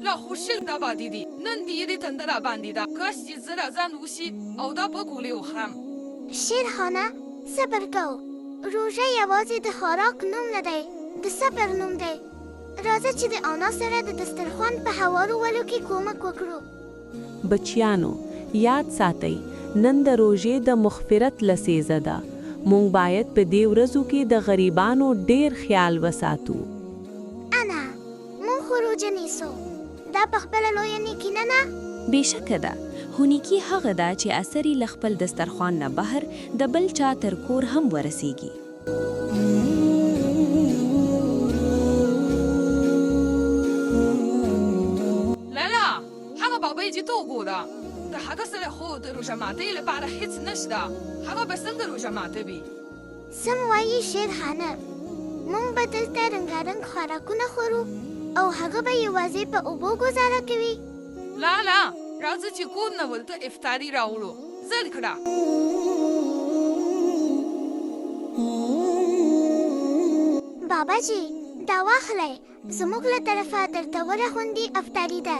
لا خو شل دا باندې دي نن دې تندر باندې دا کاش چې زرا ځان وشي او دا په ګولې وخم شیر خانه صبر کو روژه یوازې د خوراک نوم نه دی د صبر نوم دی راځه چې د انا سره د دسترخوان په هوارولو کې کومک وکړو بچیانو یاد ساتئ نن د روژې د مغفرت لسیزه ده مونږ باید په دې ورځو کې د غریبانو ډیر خیال وساتو انا مون خو روژه نیسو دا په خپله لویه نیکي نه ده بېشکه ده هونیکي هغه ده چې اثر یې له خپل دسترخوان نه بهر د بل چا تر کور هم ورسیږي لالا هغه بابا چې تو وګوره د هغه سره خو د روژه ماتۍ لپاره هیڅ نشته هغه به څنګه روژه ماتوي سم وایي شیر خانه مونږ به دلته رنګارنګ خوراکونه خورو او هغه به یوازې په اوبو ګزاره کوي لالا راځه چې کور نه ورته افطاري راوړو زر کړه بابا جی دا واخلئ زموږ له طرفه درته ورغوندې افطاري ده